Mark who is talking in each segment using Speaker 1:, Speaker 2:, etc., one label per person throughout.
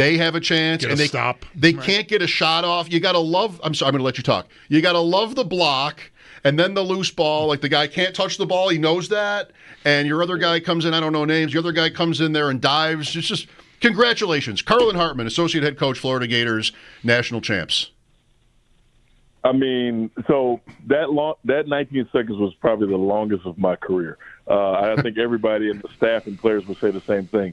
Speaker 1: They have a chance, and they can't get a shot off. You got to love. I'm sorry, I'm going to let you talk. You got to love the block, and then the loose ball. Like the guy can't touch the ball, he knows that, and your other guy comes in. I don't know names. Your other guy comes in there and dives. It's just congratulations, Carlin Hartman, associate head coach, Florida Gators, national champs.
Speaker 2: I mean, so that 19 seconds was probably the longest of my career. I think everybody in the staff and players would say the same thing.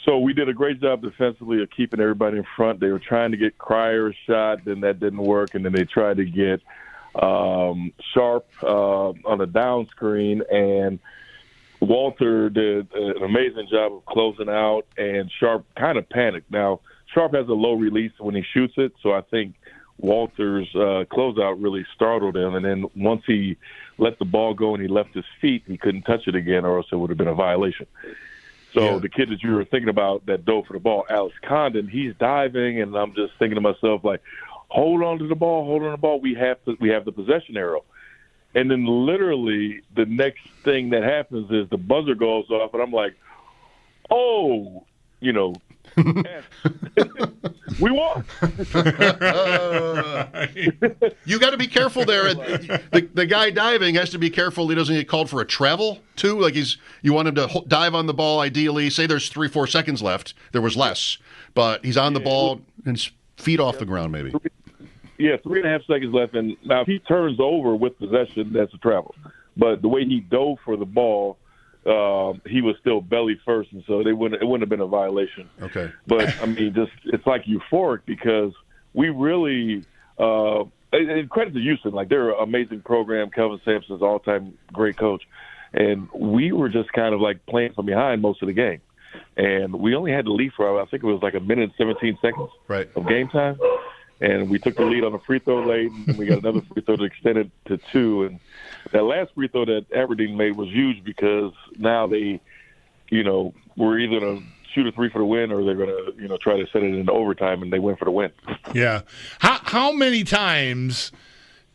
Speaker 2: So we did a great job defensively of keeping everybody in front. They were trying to get Cryer a shot, then that didn't work, and then they tried to get Sharp on a down screen, and Walter did an amazing job of closing out, and Sharp kind of panicked. Now, Sharp has a low release when he shoots it, so I think Walter's closeout really startled him, and then once he let the ball go and he left his feet, he couldn't touch it again, or else it would have been a violation. So the kid that you were thinking about that dove for the ball, Alex Condon, he's diving, and I'm just thinking to myself, like, hold on to the ball, hold on to the ball. We have the possession arrow. And then literally the next thing that happens is the buzzer goes off, and I'm like, oh, we won.
Speaker 1: You got to be careful there. The guy diving has to be careful he doesn't get called for a travel, too. Like you want him to dive on the ball, ideally. Say there's 3-4 seconds left. There was less. But he's on the ball and his feet off the ground, maybe.
Speaker 2: Yeah, 3.5 seconds left. And now if he turns over with possession, that's a travel. But the way he dove for the ball, he was still belly first, and so it wouldn't have been a violation.
Speaker 1: Okay.
Speaker 2: But, I mean, it's like euphoric because we really and credit to Houston. Like, they're an amazing program. Kelvin Sampson's all-time great coach. And we were just kind of like playing from behind most of the game. And we only had the lead for, I think it was like a minute and 17 seconds of game time. And we took the lead on a free throw late, and we got another free throw to extend it to 2. And that last free throw that Aberdeen made was huge because now they, were either going to shoot a 3 for the win or they're going to, try to set it into overtime, and they went for the win.
Speaker 3: Yeah. How many times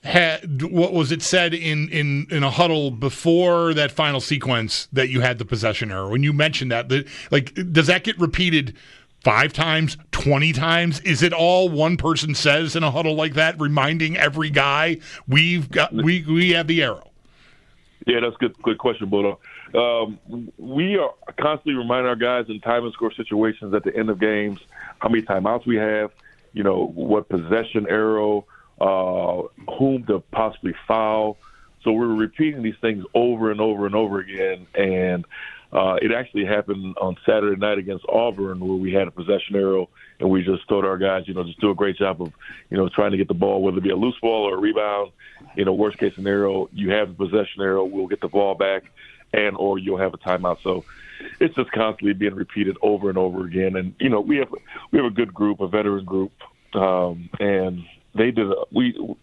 Speaker 3: what was it said in a huddle before that final sequence that you had the possession error? When you mentioned that, does that get repeated 5 times, 20 times? Is it all one person says in a huddle like that, reminding every guy we have the arrow?
Speaker 2: Yeah, that's a good question, Bulldog. We are constantly reminding our guys in time and score situations at the end of games how many timeouts we have, what possession arrow, whom to possibly foul. So we're repeating these things over and over and over again, and it actually happened on Saturday night against Auburn where we had a possession arrow, and we just told our guys, just do a great job of, trying to get the ball, whether it be a loose ball or a rebound. Worst case scenario, you have the possession arrow, we'll get the ball back, or you'll have a timeout. So it's just constantly being repeated over and over again. And, we have a good group, a veteran group, and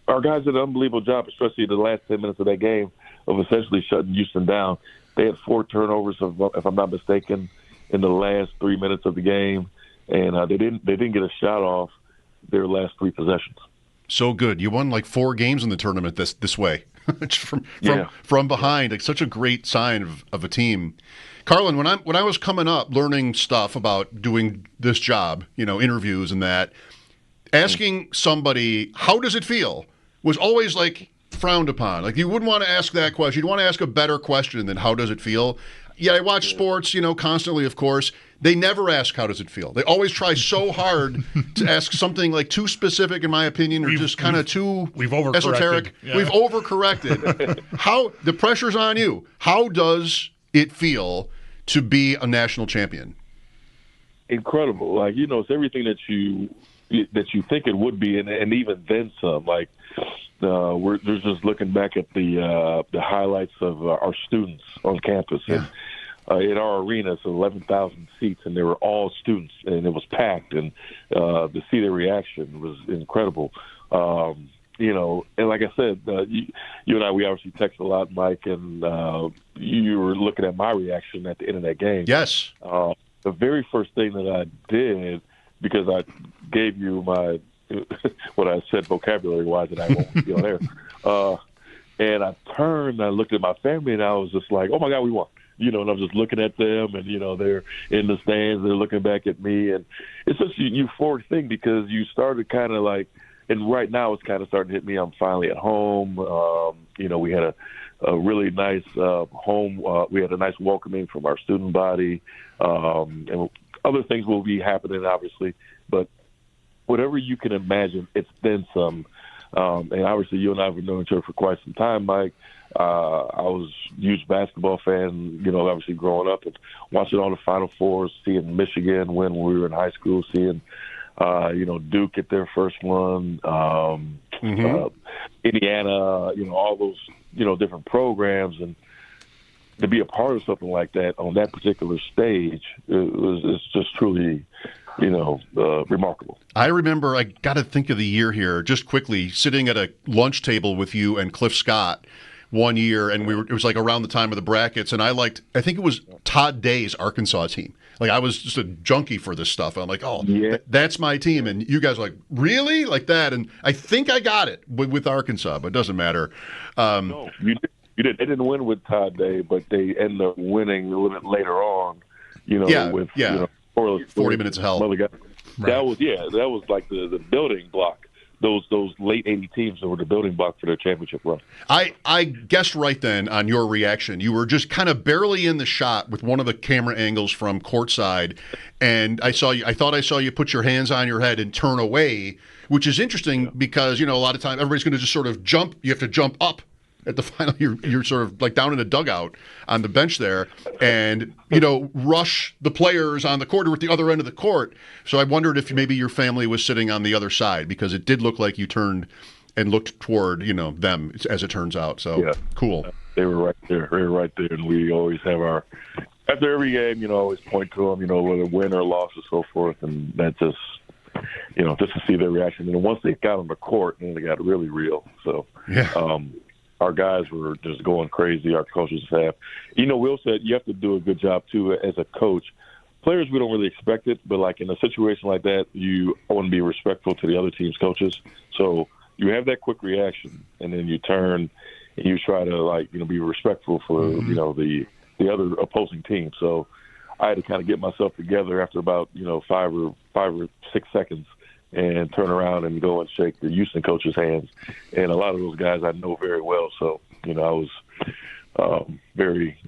Speaker 2: our guys did an unbelievable job, especially the last 10 minutes of that game, of essentially shutting Houston down. They had 4 turnovers, if I'm not mistaken, in the last 3 minutes of the game, and they didn't get a shot off their last 3 possessions.
Speaker 1: So good. You won like 4 games in the tournament this way, from behind. Like, such a great sign of a team. Carlin, when I was coming up, learning stuff about doing this job, interviews and that, asking somebody how does it feel was always like frowned upon. Like, you wouldn't want to ask that question. You'd want to ask a better question than how does it feel. Yeah, I watch sports, constantly, of course. They never ask how does it feel. They always try so hard to ask something like too specific, in my opinion, or just kind of too esoteric.
Speaker 3: Yeah.
Speaker 1: We've overcorrected. How the pressure's on you. How does it feel to be a national champion?
Speaker 2: Incredible. Like, it's everything that you think it would be, and even then some. Like, we're just looking back at the highlights of our students on campus.
Speaker 1: Yeah.
Speaker 2: And in our arena, it's 11,000 seats, and they were all students, and it was packed. And to see their reaction was incredible. And like I said, you and I, we obviously text a lot, Mike, and you were looking at my reaction at the end of that game.
Speaker 1: Yes.
Speaker 2: The very first thing that I did, because I gave you my what I said vocabulary-wise, and I won't be on air. And I turned, and I looked at my family, and I was just like, "Oh my God, we won!" and I'm just looking at them, and they're in the stands, they're looking back at me, and it's such a euphoric thing because you started kind of like, and right now it's kind of starting to hit me. I'm finally at home. We had a really nice home. We had a nice welcoming from our student body, and other things will be happening, obviously, but whatever you can imagine, it's been some. And obviously, you and I have known each other for quite some time, Mike. I was a huge basketball fan, obviously growing up and watching all the Final Fours, seeing Michigan win when we were in high school, seeing, Duke get their first one, Indiana, all those, different programs. And to be a part of something like that on that particular stage, it's just truly remarkable.
Speaker 1: I remember, I got to think of the year here, just quickly, sitting at a lunch table with you and Cliff Scott one year, and it was like around the time of the brackets, and I think it was Todd Day's Arkansas team. Like, I was just a junkie for this stuff. I'm like, that's my team. And you guys are like, really? Like that? And I think I got it with Arkansas, but it doesn't matter.
Speaker 2: No, you did. They didn't win with Todd Day, but they ended up winning a little bit later on, with
Speaker 1: 40 minutes of hell.
Speaker 2: Right. That was like the building block. Those late 80 teams that were the building block for their championship run.
Speaker 1: I guessed right then on your reaction. You were just kind of barely in the shot with one of the camera angles from courtside, and I thought I saw you put your hands on your head and turn away, which is interesting because a lot of times everybody's going to just sort of jump. You have to jump up. At the final, you're sort of like down in a dugout on the bench there, and rush the players on the court or at the other end of the court. So I wondered if maybe your family was sitting on the other side because it did look like you turned and looked toward them, as it turns out. So cool.
Speaker 2: They were right there. They were right there, and we always have after every game, always point to them, whether win or loss or so forth, and that just just to see their reaction. And once they got on the court, then they got really real. So our guys were just going crazy, our coaches staff. Will said you have to do a good job, too, as a coach. Players, we don't really expect it, but, like, in a situation like that, you want to be respectful to the other team's coaches. So you have that quick reaction, and then you turn and you try to, be respectful for, the other opposing team. So I had to kind of get myself together after about, 5 or 6 seconds and turn around and go and shake the Houston coach's hands. And a lot of those guys I know very well. So, I was very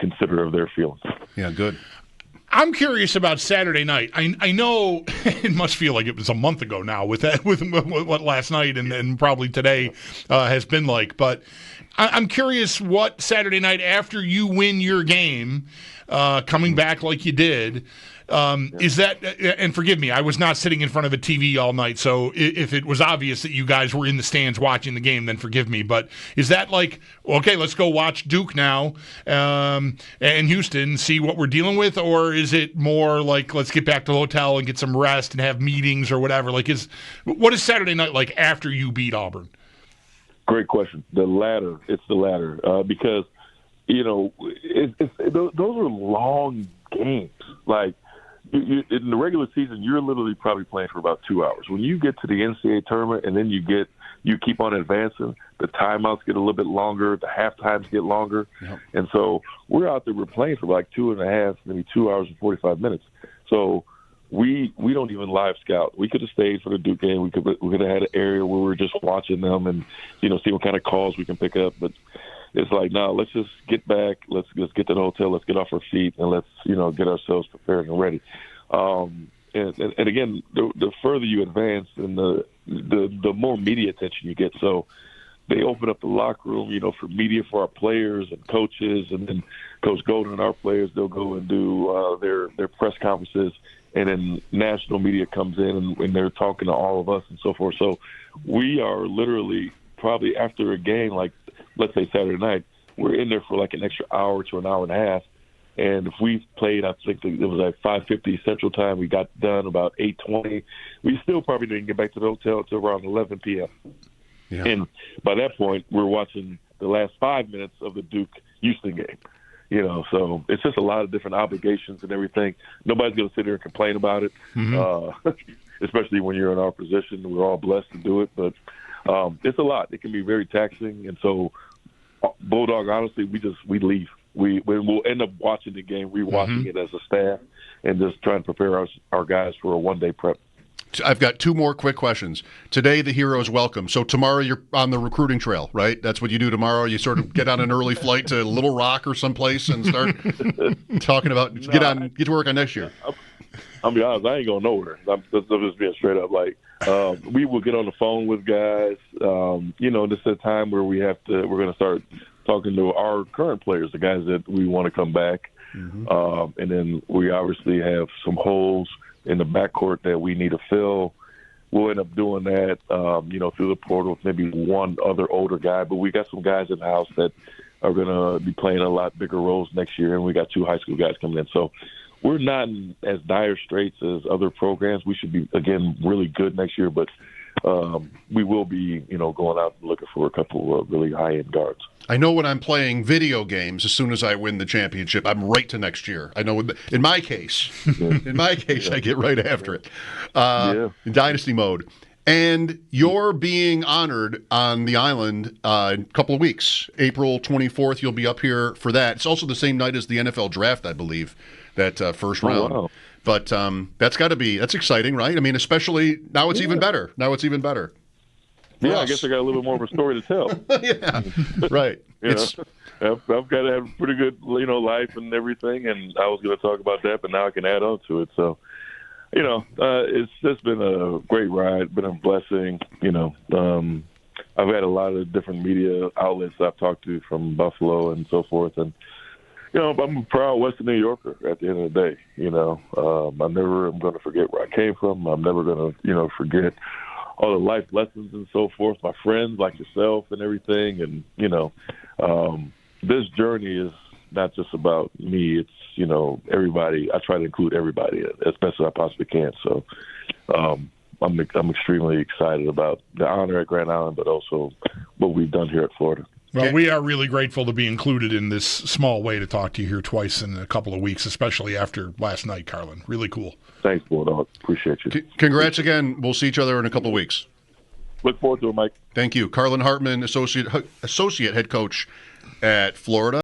Speaker 2: considerate of their feelings.
Speaker 1: Yeah, good.
Speaker 3: I'm curious about Saturday night. I know it must feel like it was a month ago now with what last night and probably today has been like. But I'm curious what Saturday night after you win your game, coming back like you did, is that, and forgive me, I was not sitting in front of a TV all night, so if it was obvious that you guys were in the stands watching the game, then forgive me, but is that like, okay, let's go watch Duke now and Houston, see what we're dealing with, or is it more like, let's get back to the hotel and get some rest and have meetings or whatever? Like, what is Saturday night like after you beat Auburn?
Speaker 2: Great question. The latter. It's the latter because, those are long games. Like, in the regular season, you're literally probably playing for about 2 hours. When you get to the NCAA tournament and then you keep on advancing, the timeouts get a little bit longer, the half times get longer. Yep. And so we're out there, we're playing for like 2.5, maybe 2 hours and 45 minutes. So we don't even live scout. We could have stayed for the Duke game. We could have had an area where we're just watching them and, see what kind of calls we can pick up. But it's like, no, let's just get back. Let's just get to the hotel. Let's get off our feet and let's, get ourselves prepared and ready. And again, the further you advance and the more media attention you get. So they open up the locker room, for media for our players and coaches, and then Coach Golden and our players, they'll go and do their press conferences, and then national media comes in and they're talking to all of us and so forth. So we are literally probably after a game, like let's say Saturday night, we're in there for like an extra hour to an hour and a half. And if we played, I think it was like 5:50 Central Time. We got done about 8:20. We still probably didn't get back to the hotel until around 11 p.m. Yeah. And by that point, we're watching the last 5 minutes of the Duke-Houston game. So it's just a lot of different obligations and everything. Nobody's going to sit there and complain about it, especially when you're in our position. We're all blessed to do it, but it's a lot. It can be very taxing. And so, Bulldog, honestly, we leave. we'll end up watching the game, rewatching it as a staff, and just trying to prepare our guys for a one-day prep.
Speaker 1: I've got two more quick questions. Today, the heroes welcome. So tomorrow, you're on the recruiting trail, right? That's what you do tomorrow. You sort of get on an early flight to Little Rock or someplace and start talking about get to work on next year.
Speaker 2: I'll be honest, I ain't going nowhere. I'm just being straight up. Like we will get on the phone with guys. This is a time where we're going to start talking to our current players, the guys that we want to come back, and then we obviously have some holes in the backcourt that we need to fill. We'll end up doing that, through the portal with maybe one other older guy. But we got some guys in the house that are going to be playing a lot bigger roles next year, and we got 2 high school guys coming in. So we're not in as dire straits as other programs. We should be, again, really good next year, but we will be, going out and looking for a couple of really high-end guards.
Speaker 1: I know when I'm playing video games, as soon as I win the championship, I'm right to next year. I know in my case, I get right after it. In Dynasty mode. And you're being honored on the island in a couple of weeks. April 24th, you'll be up here for that. It's also the same night as the NFL draft, I believe, that first round. Wow. But that's exciting, right? I mean, especially now it's even better.
Speaker 2: Yeah, I guess I got a little bit more of a story to tell.
Speaker 1: Yeah, right.
Speaker 2: I've got to have a pretty good, life and everything, and I was going to talk about that, but now I can add on to it. So, it's just been a great ride, been a blessing. I've had a lot of different media outlets I've talked to from Buffalo and so forth, and I'm a proud Western New Yorker at the end of the day. I never am going to forget where I came from. I'm never going to, forget all the life lessons and so forth, my friends like yourself and everything. And, this journey is not just about me. It's, everybody. I try to include everybody as best as I possibly can. So I'm extremely excited about the honor at Grand Island, but also what we've done here at Florida.
Speaker 3: Well, we are really grateful to be included in this small way to talk to you here twice in a couple of weeks, especially after last night, Carlin. Really cool.
Speaker 2: Thanks, Bulldog. Appreciate you.
Speaker 1: Congrats again. We'll see each other in a couple of weeks.
Speaker 2: Look forward to it, Mike.
Speaker 1: Thank you. Carlin Hartman, associate head coach at Florida.